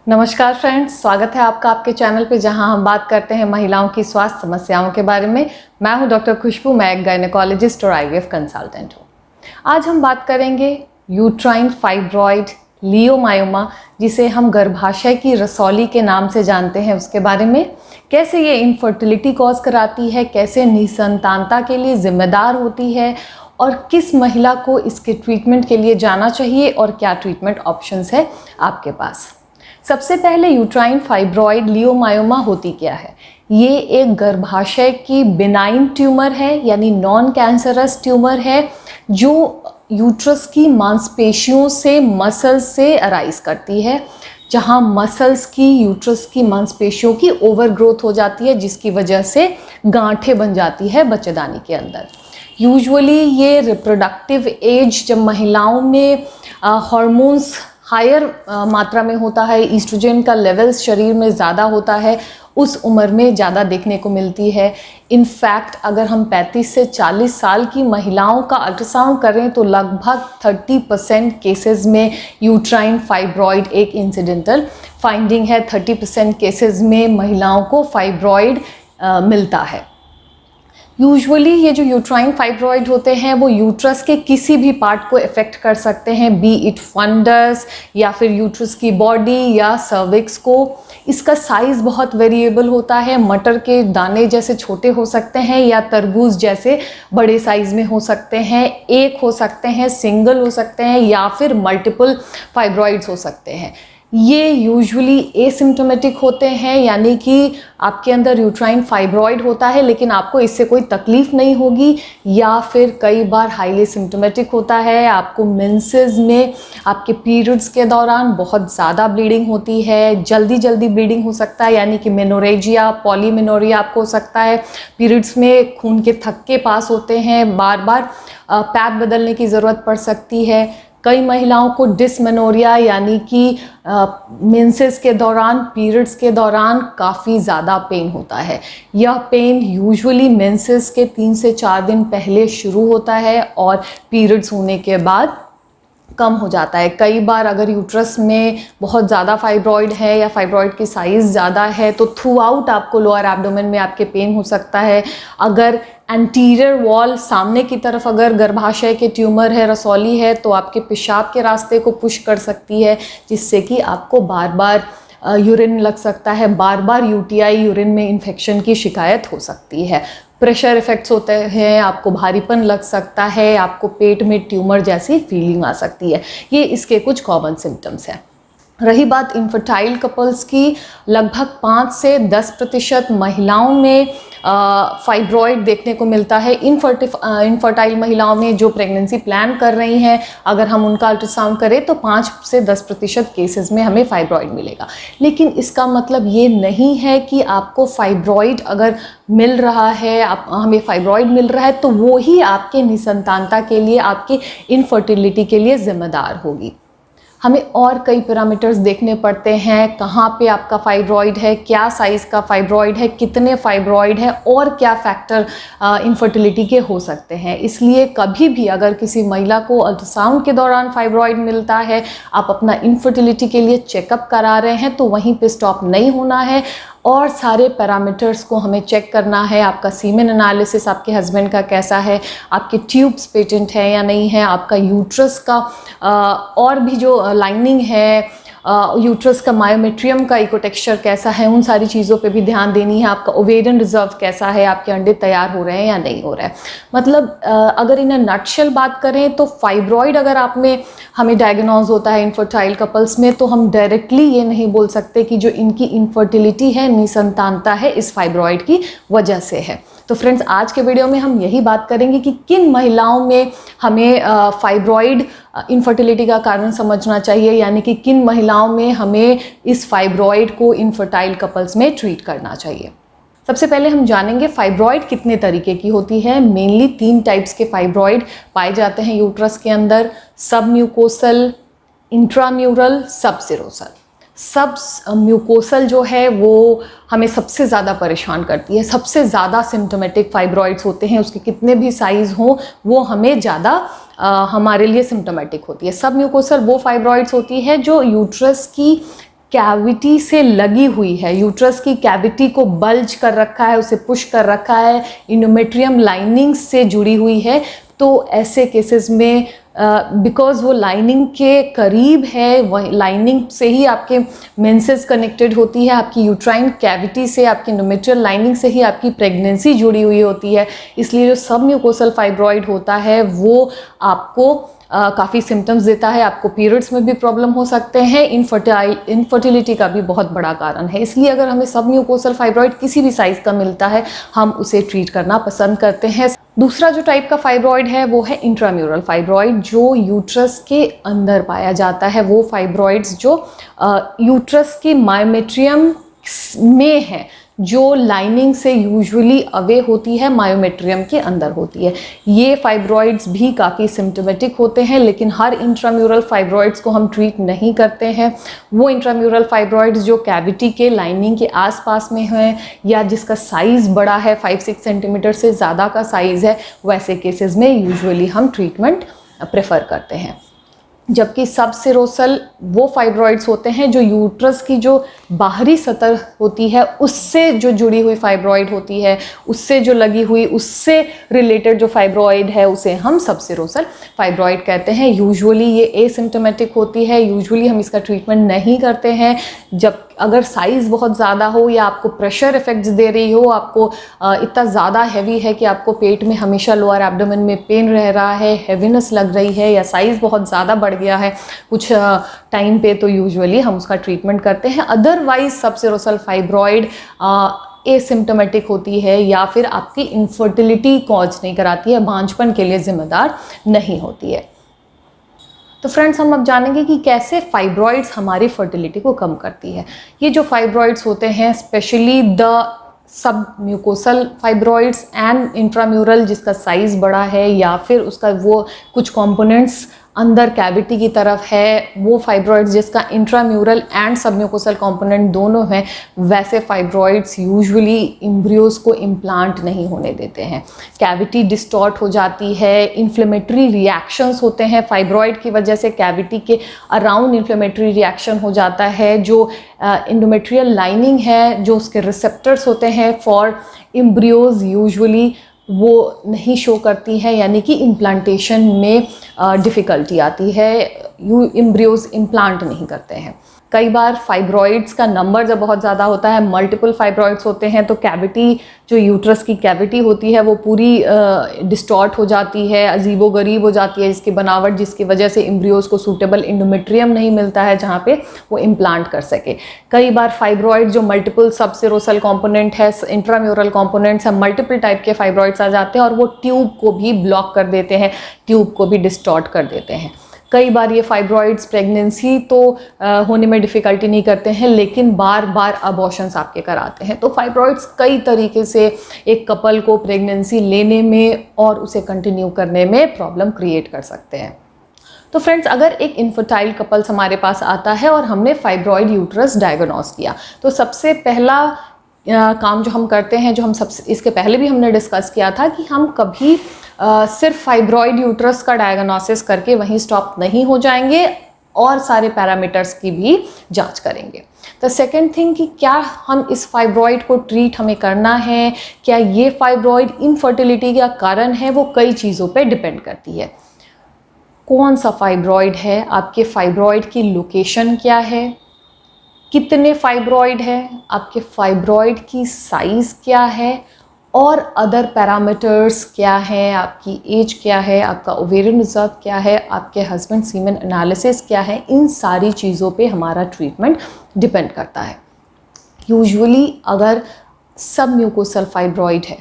नमस्कार फ्रेंड्स, स्वागत है आपका आपके चैनल पे जहां हम बात करते हैं महिलाओं की स्वास्थ्य समस्याओं के बारे में। मैं हूं डॉक्टर खुशबू, मैं एक गायनेकोलॉजिस्ट और आईवीएफ कंसल्टेंट हूं। आज हम बात करेंगे यूट्राइन फाइब्रॉइड लियोमायोमा, जिसे हम गर्भाशय की रसौली के नाम से जानते हैं, उसके बारे में। कैसे ये इनफर्टिलिटी कॉज कराती है, कैसे निसंतानता के लिए जिम्मेदार होती है और किस महिला को इसके ट्रीटमेंट के लिए जाना चाहिए और क्या ट्रीटमेंट ऑप्शंस है आपके पास। सबसे पहले यूट्राइन फाइब्रॉइड लियोमायोमा होती क्या है? ये एक गर्भाशय की बिनाइन ट्यूमर है, यानी नॉन कैंसरस ट्यूमर है, जो यूट्रस की मांसपेशियों से, मसल्स से अराइज करती है, जहाँ मसल्स की, यूट्रस की मांसपेशियों की ओवरग्रोथ हो जाती है, जिसकी वजह से गांठें बन जाती है बच्चेदानी के अंदर। यूजुअली ये रिप्रोडक्टिव एज, जब महिलाओं में हार्मोन्स हायर मात्रा में होता है, ईस्ट्रोजन का लेवल्स शरीर में ज़्यादा होता है, उस उम्र में ज़्यादा देखने को मिलती है। इनफैक्ट अगर हम 35 से 40 साल की महिलाओं का अल्ट्रासाउंड करें तो लगभग 30% केसेस में यूट्राइन फाइब्रॉइड एक इंसिडेंटल फाइंडिंग है। 30% केसेस में महिलाओं को फाइब्रॉइड मिलता है। यूजुअली ये जो यूट्राइन फाइब्रॉइड होते हैं वो यूट्रस के किसी भी पार्ट को इफ़ेक्ट कर सकते हैं, बी इट फंडस या फिर यूट्रस की बॉडी या सर्विक्स को। इसका साइज़ बहुत वेरिएबल होता है, मटर के दाने जैसे छोटे हो सकते हैं या तरबूज जैसे बड़े साइज़ में हो सकते हैं, एक हो सकते हैं, सिंगल हो सकते हैं या फिर मल्टीपल फाइब्रॉइड्स हो सकते हैं। ये यूजुअली एसिम्टोमेटिक होते हैं, यानी कि आपके अंदर यूट्राइन फाइब्रॉइड होता है लेकिन आपको इससे कोई तकलीफ नहीं होगी, या फिर कई बार हाईली सिम्टोमेटिक होता है। आपको मेंसेस में, आपके पीरियड्स के दौरान बहुत ज़्यादा ब्लीडिंग होती है, जल्दी जल्दी ब्लीडिंग हो सकता है, यानी कि मेनोरेजिया, पॉलीमेनोरिया आपको हो सकता है। पीरियड्स में खून के थक्के पास होते हैं, बार बार पैड बदलने की ज़रूरत पड़ सकती है। कई महिलाओं को डिसमेनोरिया, यानी कि मेंसेस के दौरान, पीरियड्स के दौरान काफ़ी ज़्यादा पेन होता है। यह पेन यूजुअली मेंसेस के 3 से 4 दिन पहले शुरू होता है और पीरियड्स होने के बाद कम हो जाता है। कई बार अगर यूट्रस में बहुत ज़्यादा फाइब्रॉइड है या फाइब्रॉइड की साइज़ ज़्यादा है तो थ्रू आउट आपको लोअर एब्डोमेन में आपके पेन हो सकता है। अगर एंटीरियर वॉल, सामने की तरफ अगर गर्भाशय के ट्यूमर है, रसौली है, तो आपके पेशाब के रास्ते को पुश कर सकती है, जिससे कि आपको बार बार यूरिन लग सकता है, बार बार यूटीआई, यूरिन में इन्फेक्शन की शिकायत हो सकती है। प्रेशर इफेक्ट्स होते हैं, आपको भारीपन लग सकता है, आपको पेट में ट्यूमर जैसी फीलिंग आ सकती है। ये इसके कुछ कॉमन सिम्टम्स हैं। रही बात इनफर्टाइल कपल्स की, लगभग 5 से 10% महिलाओं में फाइब्रॉइड देखने को मिलता है। इनफर्टाइल महिलाओं में जो प्रेगनेंसी प्लान कर रही हैं, अगर हम उनका अल्ट्रासाउंड करें तो 5 से 10% केसेस में हमें फाइब्रॉइड मिलेगा। लेकिन इसका मतलब ये नहीं है कि आपको फाइब्रॉइड अगर मिल रहा है, हमें फाइब्रॉइड मिल रहा है तो वो ही आपके निसंतानता के लिए, आपके इनफर्टिलिटी के लिए जिम्मेदार होगी। हमें और कई पैरामीटर्स देखने पड़ते हैं, कहाँ पे आपका फाइब्रॉइड है, क्या साइज़ का फाइब्रॉइड है, कितने फाइब्रॉइड है और क्या फैक्टर इनफर्टिलिटी के हो सकते हैं। इसलिए कभी भी अगर किसी महिला को अल्ट्रासाउंड के दौरान फाइब्रॉइड मिलता है, आप अपना इनफर्टिलिटी के लिए चेकअप करा रहे हैं, तो वहीं पे स्टॉप नहीं होना है और सारे पैरामीटर्स को हमें चेक करना है। आपका सीमेन एनालिसिस आपके हस्बैंड का कैसा है, आपके ट्यूब्स पेटेंट है या नहीं है, आपका यूट्रस का और भी जो लाइनिंग है, यूट्रस का मायोमेट्रियम का इकोटेक्सचर कैसा है, उन सारी चीज़ों पे भी ध्यान देनी है। आपका ओवेरियन रिजर्व कैसा है, आपके अंडे तैयार हो रहे हैं या नहीं हो रहे हैं। मतलब अगर इन नटशेल बात करें तो फाइब्रॉइड अगर आप में हमें डायग्नोज होता है इनफर्टाइल कपल्स में, तो हम डायरेक्टली ये नहीं बोल सकते कि जो इनकी इनफर्टिलिटी है, निसंतानता है, इस फाइब्रॉइड की वजह से है। तो फ्रेंड्स, आज के वीडियो में हम यही बात करेंगे कि किन महिलाओं में हमें फाइब्रॉइड इनफर्टिलिटी का कारण समझना चाहिए, यानी कि किन महिलाओं में हमें इस फाइब्रॉइड को इनफर्टाइल कपल्स में ट्रीट करना चाहिए। सबसे पहले हम जानेंगे फाइब्रॉइड कितने तरीके की होती है। मेनली 3 टाइप्स के फाइब्रॉइड पाए जाते हैं यूट्रस के अंदर: सब म्यूकोसल, इंट्राम्यूरल, सब सिरोसल। सब म्यूकोसल जो है वो हमें सबसे ज़्यादा परेशान करती है, सबसे ज़्यादा सिम्टोमेटिक फाइब्रॉइड्स होते हैं, उसके कितने भी साइज़ हों वो हमें ज़्यादा हमारे लिए सिम्टोमेटिक होती है। सब म्यूकोसल वो फाइब्रॉइड्स होती है जो यूट्रस की कैविटी से लगी हुई है, यूट्रस की कैविटी को बल्ज कर रखा है, उसे पुश कर रखा है, इंडोमेट्रियम लाइनिंग से जुड़ी हुई है, तो ऐसे केसेस में बिकॉज वो लाइनिंग के करीब है, वही लाइनिंग से ही आपके मेंसेस कनेक्टेड होती है, आपकी यूट्राइन कैविटी से, आपकी इंडोमेट्रियल लाइनिंग से ही आपकी प्रेगनेंसी जुड़ी हुई होती है, इसलिए जो सबम्यूकोसल फाइब्रॉइड होता है वो आपको काफ़ी सिम्टम्स देता है। आपको पीरियड्स में भी प्रॉब्लम हो सकते हैं, इनफर्टिलिटी का भी बहुत बड़ा कारण है। इसलिए अगर हमें सबम्यूकोसल फाइब्रॉइड किसी भी साइज़ का मिलता है, हम उसे ट्रीट करना पसंद करते हैं। दूसरा जो टाइप का फाइब्रॉइड है वो है इंट्राम्यूरल फाइब्रॉइड, जो यूट्रस के अंदर पाया जाता है। वो फाइब्रॉइड्स जो यूट्रस के मायोमेट्रियम में है, जो लाइनिंग से यूजुअली अवे होती है, मायोमेट्रियम के अंदर होती है। ये फाइब्रॉइड्स भी काफ़ी सिम्टोमेटिक होते हैं, लेकिन हर इंट्राम्यूरल फाइब्रॉइड्स को हम ट्रीट नहीं करते हैं। वो इंट्राम्यूरल फाइब्रॉइड्स जो कैविटी के लाइनिंग के आसपास में हैं या जिसका साइज़ बड़ा है, 5-6 सेंटीमीटर से ज़्यादा का साइज़ है, वैसे केसेस में यूजुअली हम ट्रीटमेंट प्रेफर करते हैं। जबकि सबसेरोसल वो फाइब्रॉइड्स होते हैं जो यूट्रस की जो बाहरी सतह होती है उससे जो जुड़ी हुई फाइब्रॉइड होती है, उससे जो लगी हुई, उससे रिलेटेड जो फाइब्रॉइड है उसे हम सबसेरोसल फाइब्रॉइड कहते हैं। यूजुअली ये एसिम्टोमेटिक होती है, यूजुअली हम इसका ट्रीटमेंट नहीं करते हैं। जब अगर साइज़ बहुत ज़्यादा हो या आपको प्रेशर इफेक्ट्स दे रही हो, आपको इतना ज़्यादा हैवी है कि आपको पेट में हमेशा लोअर एब्डोमेन में पेन रह रहा है, हैवीनेस लग रही है, या साइज़ बहुत ज़्यादा बढ़ गया है कुछ टाइम पे, तो यूजुअली हम उसका ट्रीटमेंट करते हैं। अदरवाइज सबसेरोसल फाइब्रॉइड एसिम्टोमेटिक होती है या फिर आपकी इनफर्टिलिटी कॉज नहीं कराती है, बांझपन के लिए जिम्मेदार नहीं होती है। तो फ्रेंड्स, हम अब जानेंगे कि कैसे फाइब्रॉइड्स हमारी फर्टिलिटी को कम करती है। ये जो फाइब्रॉइड्स होते हैं, specially the submucosal fibroids and intramural जिसका साइज़ बड़ा है या फिर उसका वो कुछ कंपोनेंट्स अंदर कैविटी की तरफ है, वो फाइब्रॉइड्स जिसका इंट्राम्यूरल एंड सबम्यूकोसल कंपोनेंट दोनों हैं, वैसे फाइब्रॉइड्स यूजुअली एम्ब्रियोज को इम्प्लांट नहीं होने देते हैं। कैविटी डिस्टॉर्ट हो जाती है, इन्फ्लेमेटरी रिएक्शंस होते हैं फाइब्रॉइड की वजह से, कैविटी के अराउंड इन्फ्लेमेटरी रिएक्शन हो जाता है। जो इंडोमेट्रियल लाइनिंग है, जो उसके रिसेप्टर्स होते हैं फॉर एम्ब्रियोज, यूजुअली वो नहीं शो करती है, यानी कि इम्प्लांटेशन में डिफ़िकल्टी आती है, एम्ब्रियोज इम्प्लांट नहीं करते हैं। कई बार फाइब्रॉइड्स का नंबर जब बहुत ज़्यादा होता है, मल्टीपल फाइब्रॉइड्स होते हैं, तो कैविटी जो यूट्रस की कैविटी होती है वो पूरी डिस्टॉर्ट हो जाती है, अजीबोगरीब हो जाती है इसकी बनावट, जिसकी वजह से एम्ब्रियोज को सूटेबल इंडोमेट्रियम नहीं मिलता है जहाँ पे वो इम्प्लांट कर सके। कई बार फाइब्रॉइड जो मल्टीपल सबसेरोसल कंपोनेंट है, इंट्राम्यूरल कंपोनेंट्स है, मल्टीपल टाइप के फाइब्रॉइड्स आ जाते हैं और वो ट्यूब को भी ब्लॉक कर देते हैं, ट्यूब को भी डिस्टॉर्ट कर देते हैं। कई बार ये फाइब्रॉइड्स प्रेगनेंसी तो होने में डिफ़िकल्टी नहीं करते हैं, लेकिन बार बार अबॉर्शंस आपके कराते हैं। तो फाइब्रॉइड्स कई तरीके से एक कपल को प्रेगनेंसी लेने में और उसे कंटिन्यू करने में प्रॉब्लम क्रिएट कर सकते हैं। तो फ्रेंड्स, अगर एक इनफर्टाइल कपल्स हमारे पास आता है और हमने फाइब्रॉइड यूट्रस डायग्नोस किया, तो सबसे पहला काम जो हम करते हैं, जो हम सबसे इसके पहले भी हमने डिस्कस किया था, कि हम कभी सिर्फ फाइब्रॉइड यूट्रस का डायग्नोसिस करके वहीं स्टॉप नहीं हो जाएंगे और सारे पैरामीटर्स की भी जांच करेंगे। द सेकेंड थिंग कि क्या हम इस फाइब्रॉइड को ट्रीट हमें करना है, क्या ये फाइब्रॉइड इनफर्टिलिटी का कारण है, वो कई चीज़ों पे डिपेंड करती है। कौन सा फाइब्रॉइड है, आपके फाइब्रॉइड की लोकेशन क्या है, कितने फाइब्रॉइड है, आपके फाइब्रॉइड की साइज़ क्या है, और अदर पैरामीटर्स क्या हैं, आपकी एज क्या है, आपका ओवेरियन रिजर्व क्या है, आपके हस्बैंड सीमेन एनालिसिस क्या है, इन सारी चीज़ों पे हमारा ट्रीटमेंट डिपेंड करता है। यूजुअली अगर सबम्यूकोसल फाइब्रॉइड है,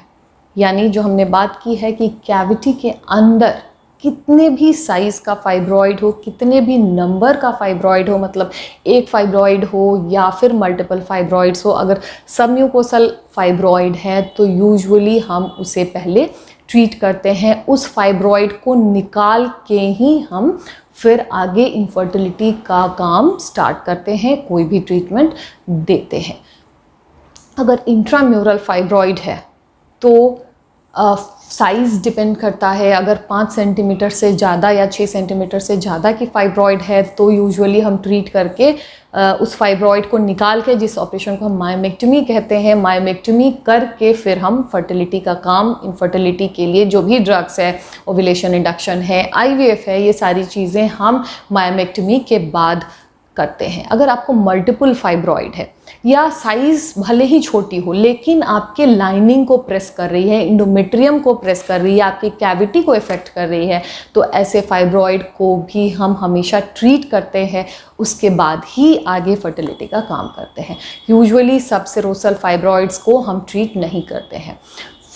यानी जो हमने बात की है कि कैविटी के अंदर कितने भी साइज़ का फाइब्रॉइड हो, कितने भी नंबर का फाइब्रॉइड हो, मतलब एक फाइब्रॉइड हो या फिर मल्टीपल फाइब्रॉइड्स हो, अगर सबम्यूकोसल फाइब्रॉइड है तो यूजुअली हम उसे पहले ट्रीट करते हैं। उस फाइब्रॉइड को निकाल के ही हम फिर आगे इनफर्टिलिटी का काम स्टार्ट करते हैं, कोई भी ट्रीटमेंट देते हैं। अगर इंट्राम्यूरल फाइब्रॉइड है तो साइज़ डिपेंड करता है। अगर 5 सेंटीमीटर से ज़्यादा या 6 सेंटीमीटर से ज़्यादा की फाइब्रॉइड है तो यूजुअली हम ट्रीट करके उस फाइब्रॉइड को निकाल के, जिस ऑपरेशन को हम मायोमेक्टमी कहते हैं, मायोमेक्टमी करके फिर हम फर्टिलिटी का काम, इनफर्टिलिटी के लिए जो भी ड्रग्स है, ओव्यूलेशन इंडक्शन है, IVF है, ये सारी चीज़ें हम मायोमेक्टमी के बाद करते हैं। अगर आपको मल्टीपल फाइब्रॉइड है या साइज़ भले ही छोटी हो लेकिन आपके लाइनिंग को प्रेस कर रही है, इंडोमेट्रियम को प्रेस कर रही है, आपकी कैविटी को इफेक्ट कर रही है, तो ऐसे फाइब्रॉइड को भी हम हमेशा ट्रीट करते हैं, उसके बाद ही आगे फर्टिलिटी का काम करते हैं। यूजुअली सबसेरोसल फाइब्रॉइड्स को हम ट्रीट नहीं करते हैं।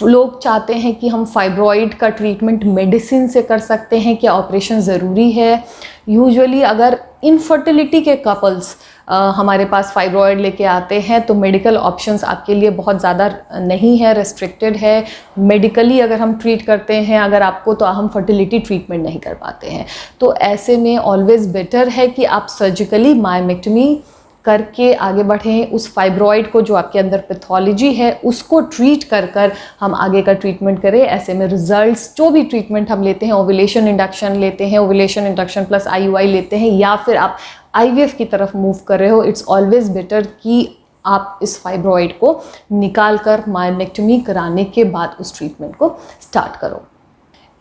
लोग चाहते हैं कि हम फाइब्रॉइड का ट्रीटमेंट मेडिसिन से कर सकते हैं, क्या ऑपरेशन ज़रूरी है? यूजुअली अगर इनफर्टिलिटी के कपल्स हमारे पास फाइब्रॉइड लेके आते हैं तो मेडिकल ऑप्शंस आपके लिए बहुत ज़्यादा नहीं है, रेस्ट्रिक्टेड है। मेडिकली अगर हम ट्रीट करते हैं अगर आपको, तो हम फर्टिलिटी ट्रीटमेंट नहीं कर पाते हैं। तो ऐसे में ऑलवेज़ बेटर है कि आप सर्जिकली मायोमेक्टमी करके आगे बढ़ें। उस फाइब्रॉइड को, जो आपके अंदर पैथोलॉजी है, उसको ट्रीट कर हम आगे का ट्रीटमेंट करें। ऐसे में रिजल्ट्स, जो भी ट्रीटमेंट हम लेते हैं, ओव्यूलेशन इंडक्शन लेते हैं, ओव्यूलेशन इंडक्शन प्लस IUI लेते हैं, या फिर आप IVF की तरफ मूव कर रहे हो, इट्स ऑलवेज बेटर कि आप इस फाइब्रॉइड को निकाल कर मायोमेक्टमी कराने के बाद उस ट्रीटमेंट को स्टार्ट करो।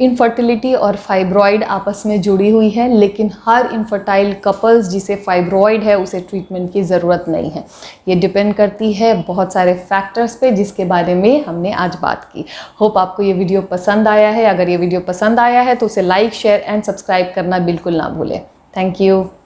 इनफर्टिलिटी और फाइब्रॉइड आपस में जुड़ी हुई है, लेकिन हर इनफर्टाइल कपल्स जिसे फाइब्रॉइड है उसे ट्रीटमेंट की ज़रूरत नहीं है। ये डिपेंड करती है बहुत सारे फैक्टर्स पे, जिसके बारे में हमने आज बात की। होप आपको ये वीडियो पसंद आया है। अगर ये वीडियो पसंद आया है तो उसे लाइक, शेयर एंड सब्सक्राइब करना बिल्कुल ना भूलें। Thank you.